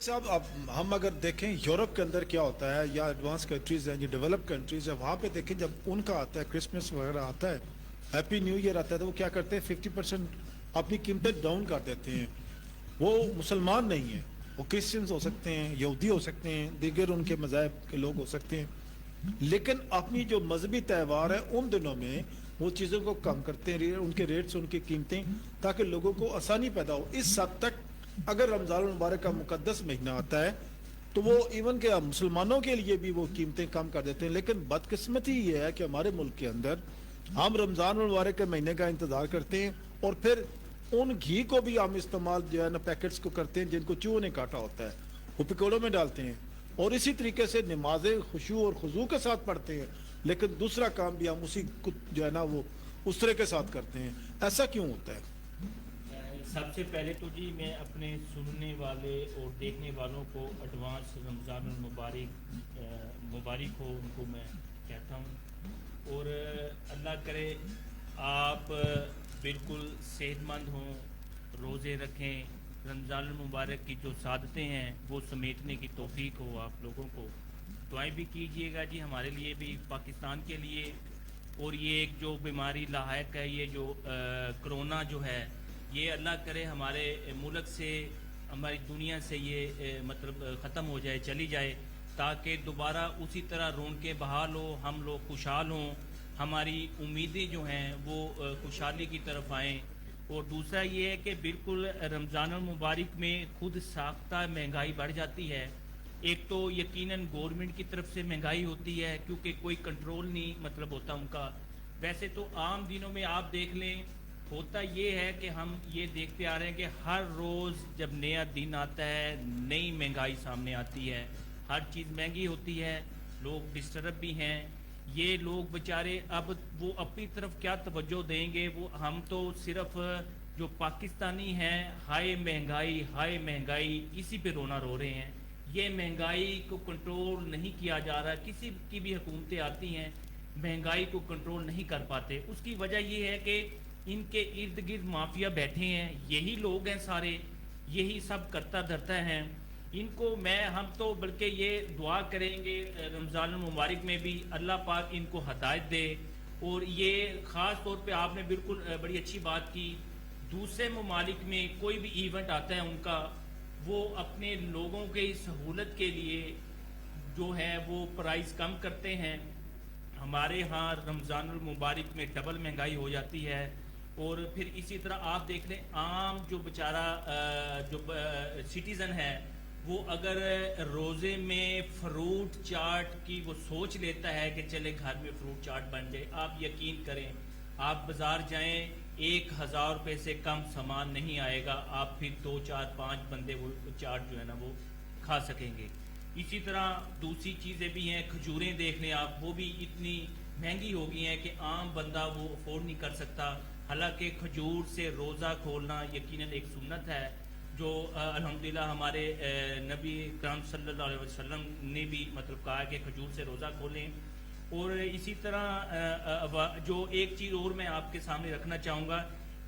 साहब अब हम अगर देखें यूरोप के अंदर क्या होता है या एडवांस कंट्रीज हैं जो डेवलप कंट्रीज है वहाँ पे देखें जब उनका आता है क्रिसमस वगैरह आता है हैप्पी न्यू ईयर आता है तो वो क्या करते हैं 50% अपनी कीमतें डाउन कर देते हैं। वो मुसलमान नहीं है, वो क्रिश्चियंस हो सकते हैं, यहूदी हो सकते हैं, दीगर उनके मज़ाहब के लोग हो सकते हैं, लेकिन अपनी जो मजहबी त्यौहार है उन दिनों में वो चीज़ों को कम करते हैं, उनके रेट्स उनकी कीमतें, ताकि लोगों को आसानी पैदा हो। इस हद तक अगर रमज़ान मुबारक का मुकद्दस महीना आता है तो वो इवन के मुसलमानों के लिए भी वो कीमतें कम कर देते हैं। लेकिन बदकिस्मती ये है कि हमारे मुल्क के अंदर हम रमज़ान मुबारक के महीने का इंतज़ार करते हैं और फिर उन घी को भी हम इस्तेमाल जो है ना पैकेट्स को करते हैं जिनको चूहों ने काटा होता है, वो पकौड़ों में डालते हैं और इसी तरीके से नमाजें खुशू और खुजू के साथ पढ़ते हैं, लेकिन दूसरा काम भी हम उसी जो है ना वो उस तरह के साथ करते हैं। ऐसा क्यों होता है? सबसे पहले तो जी मैं अपने सुनने वाले और देखने वालों को एडवांस रमज़ान मुबारक हो उनको मैं कहता हूँ और अल्लाह करे आप बिल्कुल सेहतमंद हों, रोज़े रखें, रमज़ान मुबारक की जो सादतें हैं वो समेटने की तौफीक हो आप लोगों को। दुआएं भी कीजिएगा जी हमारे लिए भी, पाकिस्तान के लिए। और ये एक जो बीमारी लाहक है, ये जो कोरोना जो है, ये अल्लाह करे हमारे मुल्क से, हमारी दुनिया से ये मतलब ख़त्म हो जाए, चली जाए, ताकि दोबारा उसी तरह रौनकें बहाल हो, हम लोग खुशहाल हों, हमारी उम्मीदें जो हैं वो खुशहाली की तरफ आएँ। और दूसरा ये है कि बिल्कुल रमज़ान मुबारक में खुद साख्ता महंगाई बढ़ जाती है। एक तो यकीनन गवर्नमेंट की तरफ से महंगाई होती है क्योंकि कोई कंट्रोल नहीं मतलब होता उनका। वैसे तो आम दिनों में आप देख लें, होता ये है कि हम ये देखते आ रहे हैं कि हर रोज़ जब नया दिन आता है नई महंगाई सामने आती है, हर चीज़ महंगी होती है, लोग डिस्टर्ब भी हैं। ये लोग बेचारे अब वो अपनी तरफ क्या तवज्जो देंगे, वो हम तो सिर्फ जो पाकिस्तानी हैं हाय महंगाई इसी पे रोना रो रहे हैं। ये महंगाई को कंट्रोल नहीं किया जा रहा, किसी की भी हुकूमतें आती हैं महंगाई को कंट्रोल नहीं कर पाते। उसकी वजह ये है कि इनके इर्द गिर्द माफिया बैठे हैं, यही लोग हैं सारे, यही सब करता धरता हैं इनको। हम तो बल्कि ये दुआ करेंगे रमज़ान मुबारक में भी अल्लाह पाक इनको हदायत दे। और ये ख़ास तौर पे आपने बिल्कुल बड़ी अच्छी बात की, दूसरे ममालिक में कोई भी इवेंट आता है उनका, वो अपने लोगों के सहूलत के लिए जो है वो प्राइस कम करते हैं। हमारे यहाँ रमज़ान मुबारक में डबल महंगाई हो जाती है। और फिर इसी तरह आप देख लें आम जो बेचारा जो सिटीज़न है वो अगर रोज़े में फ्रूट चाट की वो सोच लेता है कि चले घर में फ्रूट चाट बन जाए, आप यकीन करें आप बाज़ार जाएं 1000 रुपये से कम सामान नहीं आएगा, आप फिर 2 4 5 बंदे वो चाट जो है ना वो खा सकेंगे। इसी तरह दूसरी चीज़ें भी हैं, खजूरें देख लें आप, वो भी इतनी महंगी हो गई हैं कि आम बंदा वो अफोर्ड नहीं कर सकता। हालांकि खजूर से रोज़ा खोलना यकीनन एक सुन्नत है जो अल्हम्दुलिल्लाह हमारे नबी करम सल्लल्लाहु अलैहि वसल्लम ने भी मतलब कहा है कि खजूर से रोज़ा खोलें। और इसी तरह जो एक चीज़ और मैं आपके सामने रखना चाहूँगा,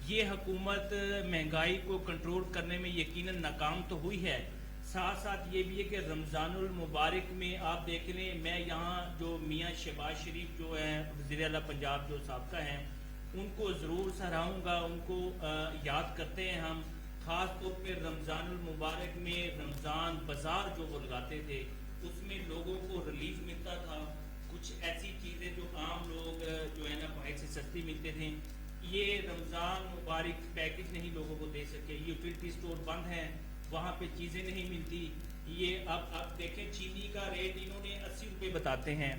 ये हुकूमत महंगाई को कंट्रोल करने में यकीनन नाकाम तो हुई है, साथ साथ ये भी है कि रमज़ानुल मुबारक में आप देख लें, मैं यहाँ जो मियाँ शहबाज शरीफ जो हैं वज़ीर आला पंजाब जो साबका हैं उनको ज़रूर सराहूँगा, उनको याद करते हैं हम। ख़ास तौर पर रमज़ानुल मुबारक में रमज़ान बाज़ार जो वो लगाते थे उसमें लोगों को रिलीफ मिलता था, कुछ ऐसी चीज़ें जो आम लोग जो है ना बाहर से सस्ती मिलते थे, ये रमज़ान मुबारक पैकेज नहीं लोगों को दे सके। यूटिलिटी स्टोर बंद हैं, वहाँ पे चीज़ें नहीं मिलती। ये अब देखें चीनी का रेट इन्होंने 80 रुपये बताते हैं,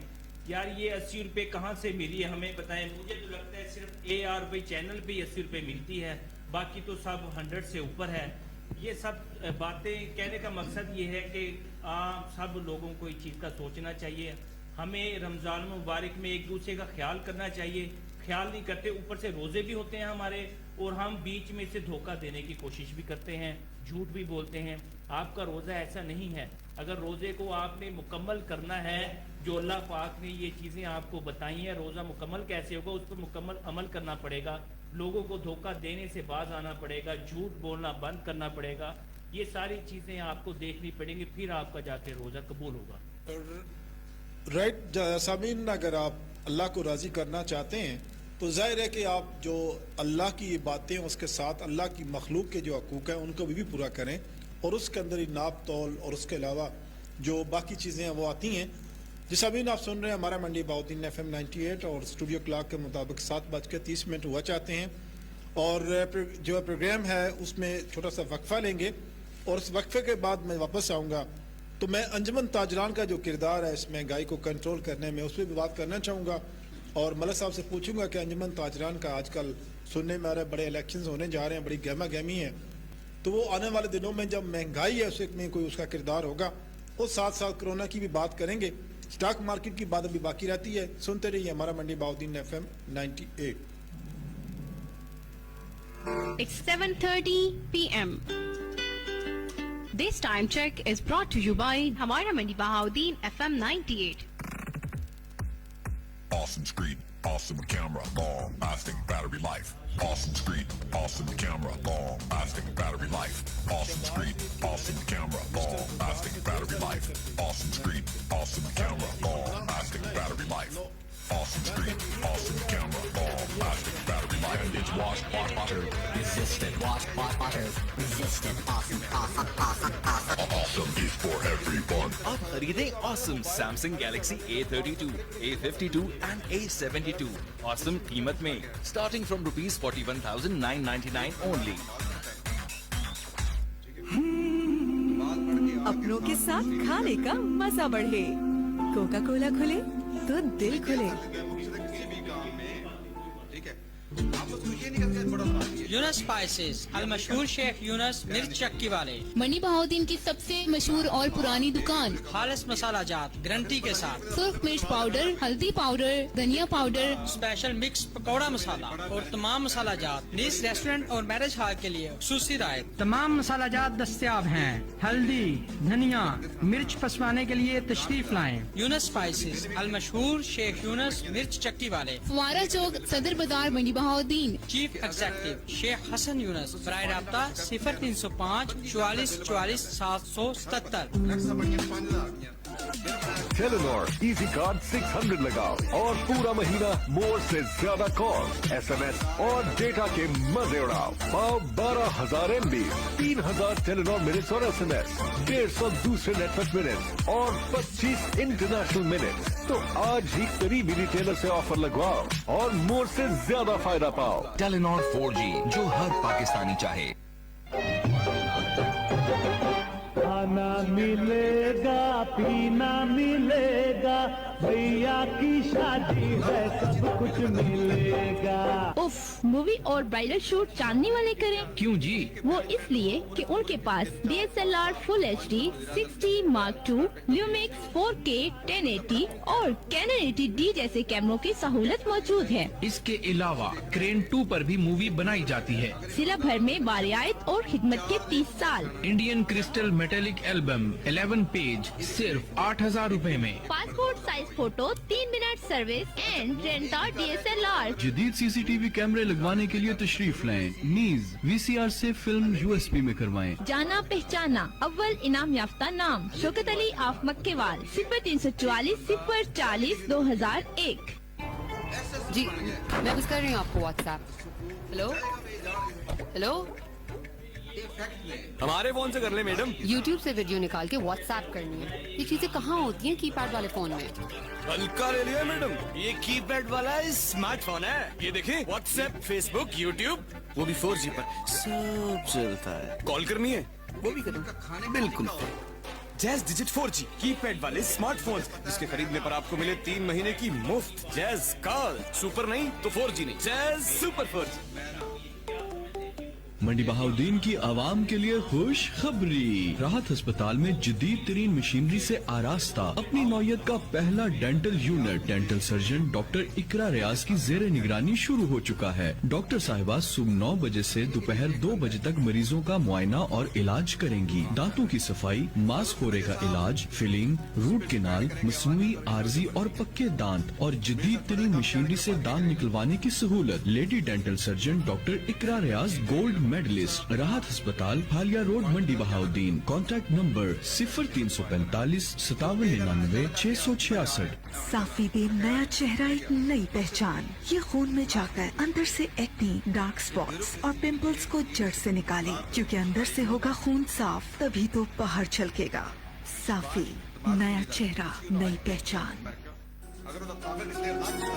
यार ये 80 रुपये कहाँ से मिली है हमें बताएं। मुझे तो लगता है सिर्फ ARY चैनल पे 80 रुपये मिलती है, बाकी तो सब 100 से ऊपर है। ये सब बातें कहने का मकसद ये है कि सब लोगों को इस चीज़ का सोचना चाहिए। हमें रमज़ान मुबारक में एक दूसरे का ख्याल करना चाहिए, ख्याल नहीं करते, ऊपर से रोज़े भी होते हैं हमारे और हम बीच में से धोखा देने की कोशिश भी करते हैं, झूठ भी बोलते हैं। आपका रोज़ा ऐसा नहीं है, अगर रोज़े को आपने मुकम्मल करना है, जो अल्लाह पाक ने ये चीज़ें आपको बताई हैं, रोज़ा मुकम्मल कैसे होगा उस पर मुकम्मल अमल करना पड़ेगा, लोगों को धोखा देने से बाज आना पड़ेगा, झूठ बोलना बंद करना पड़ेगा। ये सारी चीज़ें आपको देखनी पड़ेंगी, फिर आपका जाके रोज़ा कबूल होगा। राइट सामीन, अगर आप अल्लाह को राज़ी करना चाहते हैं तो ज़ाहिर है कि आप जो अल्लाह की ये बातें उसके साथ अल्लाह की मखलूक के जो हकूक़ हैं उनको भी पूरा करें, और उसके अंदर ही नाप तौल और उसके अलावा जो बाकी चीज़ें हैं वो आती हैं। जिस अमीन आप सुन रहे हैं हमारा मंडी बहाउद्दीन FM 98 और स्टूडियो क्लॉक के मुताबिक 7:30 हुआ चाहते हैं, और जो प्रोग्राम है उसमें छोटा सा वक्फा लेंगे और उस वक्फे के बाद मैं वापस आऊँगा। तो मैं अंजुमन ताजरान का जो किरदार है इस महंगाई को कंट्रोल करने में, उस पर भी बात करना चाहूँगा, और मलक साहब से पूछूंगा कि अंजुमन ताजरान का आजकल सुनने में आ रहा है बड़े इलेक्शंस होने जा रहे हैं, बड़ी गहमा गहमी है, तो वो आने वाले दिनों में जब महंगाई है उसमें कोई उसका किरदार होगा, और साथ साथ कोरोना की भी बात करेंगे। स्टॉक मार्केट की बात अभी बाकी रहती है। सुनते रहिए हमारा मंडी Bahauddin FM 98। It's 7:30 p.m. This time check is brought to you by Hamara Mandi Bahauddin FM 98. Awesome screen, awesome camera, long lasting battery life. Awesome screen, awesome camera, long lasting battery life. Awesome screen, awesome camera, long lasting battery life. Awesome screen, awesome camera, long lasting battery life. Awesome screen, awesome camera, long lasting battery life. And it's water resistant. Water resistant. Awesome. Awesome is for everyone. अब खरीदें Awesome Samsung Galaxy A32, A52 and A72 Awesome कीमत में, starting from ₹41,999 only. अपनों के साथ खाने का मजा बढ़े। कोका कोला खुले तो दिल खुले। यूनस स्पाइसेस, अल मशहूर शेख यूनस मिर्च चक्की वाले। मंडी बहाउद्दीन की सबसे मशहूर और पुरानी दुकान। खालिस मसाला जात गारंटी के साथ। सुर्ख मिर्च पाउडर, हल्दी पाउडर, धनिया पाउडर, स्पेशल मिक्स पकौड़ा मसाला और तमाम मसाला जात निस रेस्टोरेंट और मैरिज हॉल के लिए खुसूसी रायत। तमाम मसाला जात दस्तियाब हैं। हल्दी, धनिया, मिर्च पसवाने के लिए तशरीफ लाएं। यूनस स्पाइसेस, अल मशहूर शेख यूनस मिर्च चक्की वाले, फुवारा चौक, सदर बाजार, मंडी बहाउद्दीन। Chief executive Sheikh Hasan Younis. बराए राब्ता 0305 44 44 777। टेलीनॉर इजी कार्ड 600 लगाओ और पूरा महीना मोर से ज्यादा कॉल, SMS और डेटा के मजे उड़ाओ। पाओ 12,000 MB, 3,000 टेलीनॉर मिनट्स और SMS, 150 दूसरे नेटवर्क मिनट्स और 25 इंटरनेशनल मिनट्स। तो आज ही करीबी रिटेलर से ऑफर लगवाओ और मोर से ज्यादा फायदा पाओ। टेलीनॉर 4G, जो हर पाकिस्तानी चाहे। खाना मिलेगा, पीना मिलेगा, भैया की शादी है, सब कुछ मिलेगा। उफ, मूवी और ब्राइडल शूट चांदनी वाले करें। क्यों जी? वो इसलिए कि उनके पास DSLR Full HD 60 Mark II, Lumix 4K 1080 और Canon 80D जैसे कैमरों की सहूलत मौजूद है। इसके अलावा क्रेन 2 पर भी मूवी बनाई जाती है। जिला भर में बारियात और खिदमत के 30 साल। Indian crystal metallic album 11 page सिर्फ 8,000 रुपए में। Passport size photo, 3 minute service and rent a DSLR। जदीद CCTV कैमरे लगवाने के लिए तशरीफ लाएं। नीज VCR से फिल्म USB में करवाएं। जाना पहचाना अव्वल इनाम याफ्ता नाम शौकत अली आफ मक्केवाल। 0344 040 2001। जी मैं बस कर रही हूँ आपको WhatsApp। हेलो हमारे फोन से कर ले मैडम। YouTube से वीडियो निकाल के WhatsApp करनी है। ये चीजें कहाँ होती हैं कीपैड वाले फोन में? हल्का ले लिया मैडम, ये कीपैड वाला स्मार्टफोन है। ये देखें, WhatsApp, Facebook, YouTube, वो भी 4G पर सब चलता है। कॉल करनी है वो भी करें, बिल्कुल। जैज डिजिट 4G कीपैड वाले स्मार्टफोन्स, जिसके खरीदने पर आपको मिले 3 महीने की मुफ्त जैज कॉल। सुपर नहीं तो 4G नहीं, जैज सुपर 4G। मंडी बहाउद्दीन की आवाम के लिए खुश खबरी। राहत अस्पताल में जदीद तरीन मशीनरी से आरास्ता अपनी नौयत का पहला dental unit dental surgeon doctor Iqra Riaz की जेर निगरानी शुरू हो चुका है। डॉक्टर साहिबा सुबह 9 बजे से दोपहर 2 बजे तक मरीजों का मुआयना और इलाज करेंगी। दांतों की सफाई, मास्क होरे का इलाज, फिलिंग, रूट केनाल, मसनूई, आर्जी और पक्के दांत और जदीद तरीन मशीनरी से दांत निकलवाने की सहूलत। Lady dental surgeon doctor Iqra रियाज गोल्ड मेडलिस्ट राहत अस्पताल हालिया रोड मंडी बहाउद्दीन कॉन्टैक्ट नंबर 0345 5799 666। साफी भी नया चेहरा, एक नई पहचान। ये खून में जाकर अंदर से एक्ने, डार्क स्पॉट्स और पिंपल्स को जड़ से निकाले, क्योंकि अंदर से होगा खून साफ, तभी तो बाहर झलकेगा। साफी, नया चेहरा, नई पहचान।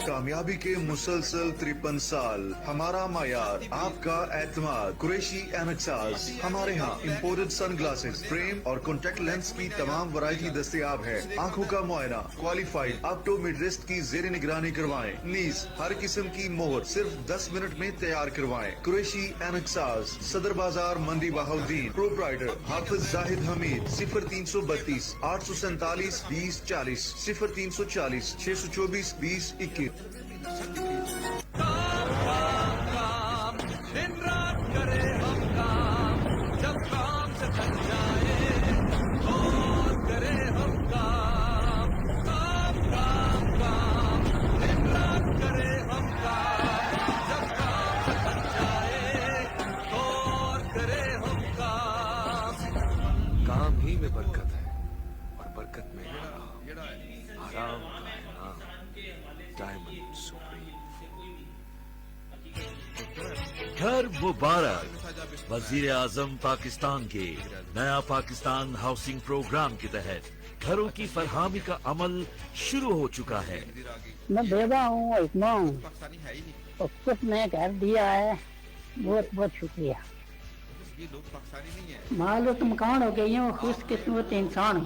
कामयाबी के मुसलसल 53 साल, हमारा मायार, आपका एतमाद। कुरैशी एनक्सास। हमारे यहाँ इम्पोर्टेड सन ग्लासेस, फ्रेम और कॉन्टेक्ट लेंस की तमाम वैरायटी दस्तयाब है। आँखों का मुआयना, क्वालिफाइड ऑप्टोमेट्रिस्ट की जेर निगरानी करवाएं। नीज, हर किस्म की मोहर सिर्फ 10 मिनट में तैयार करवाएं। कुरैशी एनक्सास, सदर बाजार, मंडी बहाउद्दीन। प्रोप्राइटर हाफिज जाहिद हमीद। 0332 847 20 40 0340 624 20 21। काम ही में बरकत है और बरकत में आराम का नाम डायमंड सुप्रीम। घर मुबारक। वजीर आजम पाकिस्तान के नया पाकिस्तान हाउसिंग प्रोग्राम के तहत घरों की फरहमी का अमल शुरू हो चुका है। मैं बेवा हूँ, इतना हूँ, और कुछ नया घर दिया है, बहुत बहुत शुक्रिया। मालूम तुम कौन हो गई हो, खुश किस्मत इंसान हो।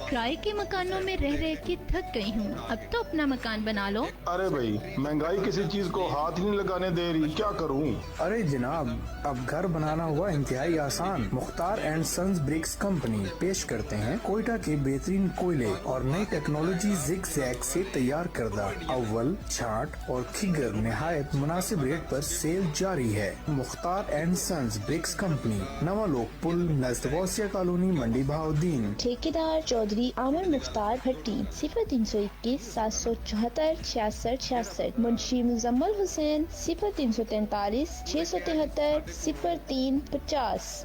किराए के मकानों में रह रह के थक गई हूँ, अब तो अपना मकान बना लो। अरे भाई, महंगाई किसी चीज को हाथ ही नहीं लगाने दे रही, क्या करूँ? अरे जनाब, अब घर बनाना हुआ इंतहाई आसान। Mukhtar and sons bricks company पेश करते हैं कोयटा के बेहतरीन कोयले और नई टेक्नोलॉजी जिग-जैग से तैयार करदा अव्वल, छाट और खिगर निहायत मुनासिब रेट पर सेल जारी है। Mukhtar and sons bricks company, Nawa Lok Pul, नज़द गौसिया कॉलोनी, मंडी बहाउद्दीन। ठेकेदार चौधरी आमिर मुख्तार भट्टी, 0321 774 66 66। मुंशी मुजम्मल हुसैन, 0343 673 0350।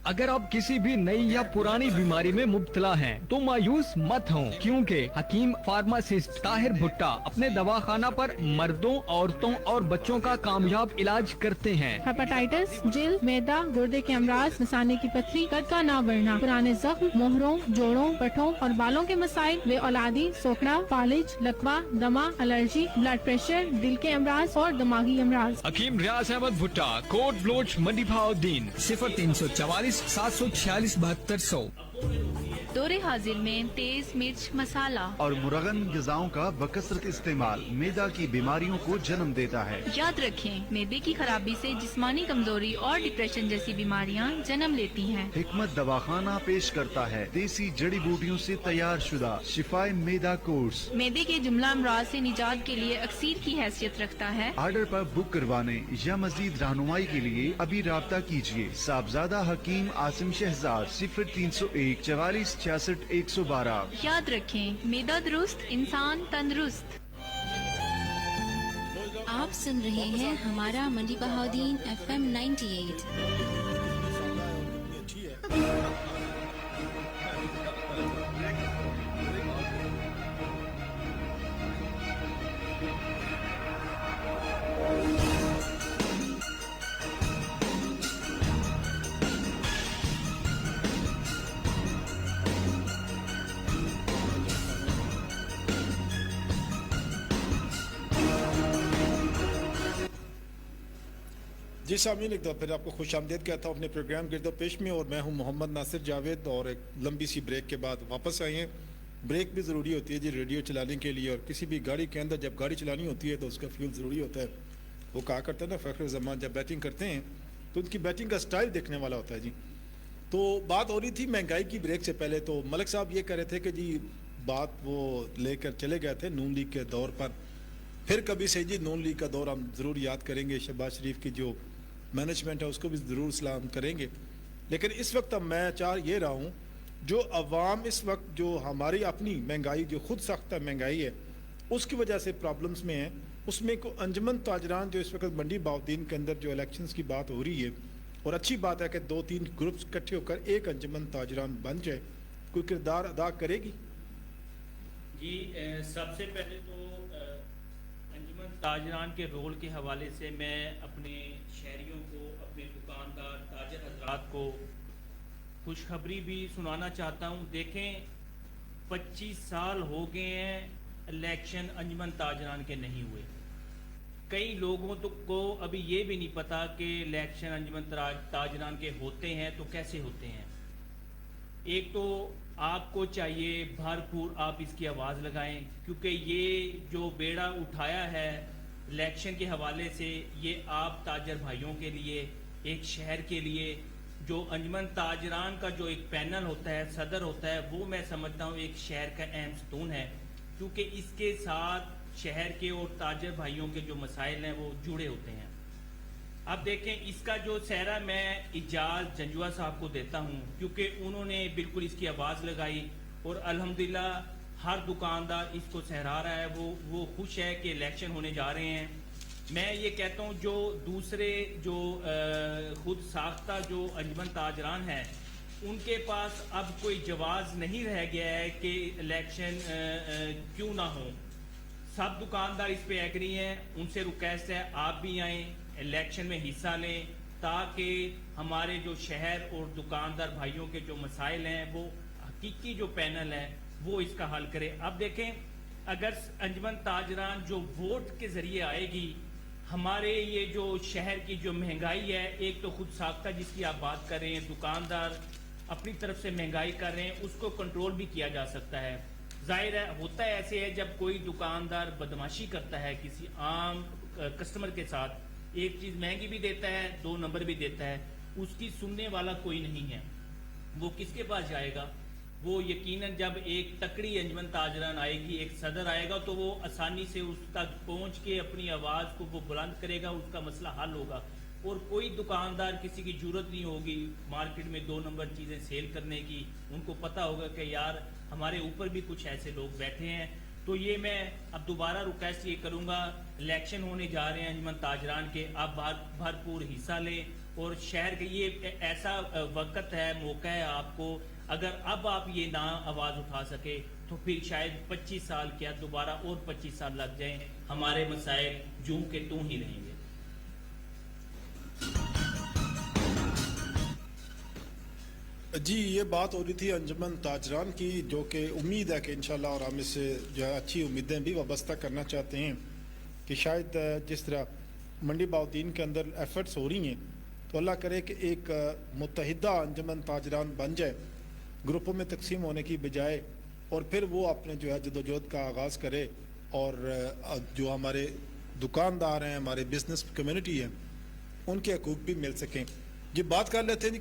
अगर आप किसी भी नई या पुरानी बीमारी में मुब्तला हैं, तो मायूस मत हों, क्योंकि हकीम फार्मासिस्ट ताहिर भुट्टा अपने दवाखाना पर मर्दों, औरतों और बच्चों का कामयाब इलाज करते हैं। हेपेटाइटिस, जिल, मैदा, गुर्दे के अमराज, मसाने की पथरी, कद का ना बढ़ना, पुराने जख्म, मोहरों, जोड़ों, पठों और बालों के मसाइल, वे औलादी, सोखड़ा, फालिज, लकवा, दमा, एलर्जी, ब्लड प्रेशर, दिल के अमराज और दिमागी अमराज। हकीम रियाज अहमद भुट्टा, कोट ब्लोच, मंडी बहाउद्दीन। 0344 746 7200। दौरे हाजिर में तेज मिर्च मसाला और मुरगन ग़िज़ाओं का बकसरत इस्तेमाल मैदा की बीमारियों को जन्म देता है। याद रखें, मैदे की खराबी से जिस्मानी कमजोरी और डिप्रेशन जैसी बीमारियां जन्म लेती हैं। हिकमत दवाखाना पेश करता है देसी जड़ी बूटियों से तैयार शुदा शिफाए मैदा कोर्स। मैदे के जुमला अमराज से निजात के लिए अक्सीर की हैसियत रखता है। ऑर्डर पर बुक करवाने या मजीद रहनुमाई के लिए अभी राब्ता कीजिए। साहबजादा हकीम आसिम शहजाद, 0301 44 66 112। याद रखें, मैदा दुरुस्त, इंसान तंदुरुस्त। आप सुन रहे हैं हमारा मंडी बहाउद्दीन FM 98। जी सामीन, एक दफ़ा फिर आपको खुश आमदीद कहता हूँ अपने प्रोग्राम गिरदो पेश में। और मैं हूँ मोहम्मद नासिर जावेद, और एक लंबी सी ब्रेक के बाद वापस आए हैं। ब्रेक भी ज़रूरी होती है जी रेडियो चलाने के लिए, और किसी भी गाड़ी के अंदर जब गाड़ी चलानी होती है तो उसका फ्यूल ज़रूरी होता है। वो कहा करता है ना, फ़ख्र ज़मान जब बैटिंग करते हैं तो उनकी बैटिंग का स्टाइल देखने वाला होता है जी। तो बात हो रही थी महंगाई की ब्रेक से पहले, तो मलिक साहब ये कह रहे थे कि जी बात वो लेकर चले गए थे नून लीग के दौर पर। फिर कभी से जी नून लीग का दौर हम ज़रूर याद करेंगे, शहबाज शरीफ की जो मैनेजमेंट है उसको भी ज़रूर सलाम करेंगे। लेकिन इस वक्त अब मैं चाह ये रहा हूँ, जो अवाम इस वक्त जो हमारी अपनी महंगाई जो खुद सख्त महंगाई है, اس کی وجہ سے پرابلمز میں ہیں. اس میں کو انجمن تاجران جو اس وقت منڈی بہاؤالدین کے اندر جو الیکشنز کی بات ہو رہی ہے، اور اچھی بات ہے کہ 2-3 گروپس اکٹھے ہو کر ایک انجمن تاجران بن جائے، کوئی کردار ادا کرے گی؟ جی سب سے پہلے تو انجمن تاجران کے رول کے حوالے سے میں اپنے شہریوں کو، اپنے دکاندار تاجر حضرات کو خوشخبری بھی سنانا چاہتا ہوں. دیکھیں 25 سال ہو گئے ہیں الیکشن انجمن تاجران کے نہیں ہوئے. کئی لوگوں کو ابھی یہ بھی نہیں پتا کہ الیکشن انجمن تاجران کے ہوتے ہیں تو کیسے ہوتے ہیں. ایک تو آپ کو چاہیے بھرپور آپ اس کی آواز لگائیں، کیونکہ یہ جو بیڑا اٹھایا ہے الیکشن کے حوالے سے، یہ آپ تاجر بھائیوں کے لیے، ایک شہر کے لیے، جو انجمن تاجران کا جو ایک پینل ہوتا ہے، صدر ہوتا ہے، وہ میں سمجھتا ہوں ایک شہر کا اہم ستون ہے، کیونکہ اس کے ساتھ شہر کے اور تاجر بھائیوں کے جو مسائل ہیں وہ جڑے ہوتے ہیں. اب دیکھیں اس کا جو سہرا میں اجاز جنجوا صاحب کو دیتا ہوں، کیونکہ انہوں نے بالکل اس کی آواز لگائی اور الحمدللہ ہر دکاندار اس کو سہرا رہا ہے. وہ خوش ہے کہ الیکشن ہونے جا رہے ہیں. میں یہ کہتا ہوں جو دوسرے جو خود ساختہ جو انجمن تاجران ہیں، ان کے پاس اب کوئی جواز نہیں رہ گیا ہے کہ الیکشن کیوں نہ ہو. سب دکاندار اس پہ ایگری ہیں. ان سے ریکویسٹ ہے آپ بھی آئیں، الیکشن میں حصہ لیں، تاکہ ہمارے جو شہر اور دکاندار بھائیوں کے جو مسائل ہیں وہ حقیقی جو پینل ہے وہ اس کا حل کرے. اب دیکھیں اگر انجمن تاجران جو ووٹ کے ذریعے آئے گی، ہمارے یہ جو شہر کی جو مہنگائی ہے، ایک تو خود ساختہ جس کی آپ بات کر رہے ہیں، دکاندار اپنی طرف سے مہنگائی کر رہے ہیں، اس کو کنٹرول بھی کیا جا سکتا ہے. ظاہر ہے ہوتا ہے ایسے ہے جب کوئی دکاندار بدماشی کرتا ہے کسی عام کسٹمر کے ساتھ، ایک چیز مہنگی بھی دیتا ہے، 2 نمبر بھی دیتا ہے، اس کی سننے والا کوئی نہیں ہے. وہ کس کے پاس جائے گا؟ وہ یقیناً جب ایک تکڑی انجمن تاجران آئے گی، ایک صدر آئے گا، تو وہ آسانی سے اس تک پہنچ کے اپنی آواز کو وہ بلند کرے گا، اس کا مسئلہ حل ہوگا. اور کوئی دکاندار کسی کی جرت نہیں ہوگی مارکیٹ میں 2 نمبر چیزیں سیل کرنے کی. ان کو پتہ ہوگا کہ یار ہمارے اوپر بھی کچھ ایسے لوگ بیٹھے ہیں. تو یہ میں اب دوبارہ ریکویسٹ یہ کروں گا، الیکشن ہونے جا رہے ہیں انجمن تاجران کے، آپ بھرپور حصہ لیں. اور شہر کے یہ ایسا وقت ہے، موقع ہے آپ کو، اگر اب آپ یہ نہ آواز اٹھا سکے تو پھر شاید 25 سال کیا دوبارہ اور 25 سال لگ جائیں، ہمارے مسائل جوں کے توں ہی رہیں گے. جی یہ بات ہو رہی تھی انجمن تاجران کی، جو کہ امید ہے کہ انشاءاللہ، اور ہم اس سے جو ہے اچھی امیدیں بھی وابستہ کرنا چاہتے ہیں کہ شاید جس طرح منڈی بہاؤالدین کے اندر ایفرٹس ہو رہی ہیں تو اللہ کرے کہ ایک متحدہ انجمن تاجران بن جائے، گروپوں میں تقسیم ہونے کی بجائے، اور پھر وہ اپنے جو ہے جدوجہد کا آغاز کرے، اور جو ہمارے دکاندار ہیں، ہمارے بزنس کمیونٹی ہیں، ان کے حقوق بھی مل سکیں. یہ بات کر لیتے ہیں جی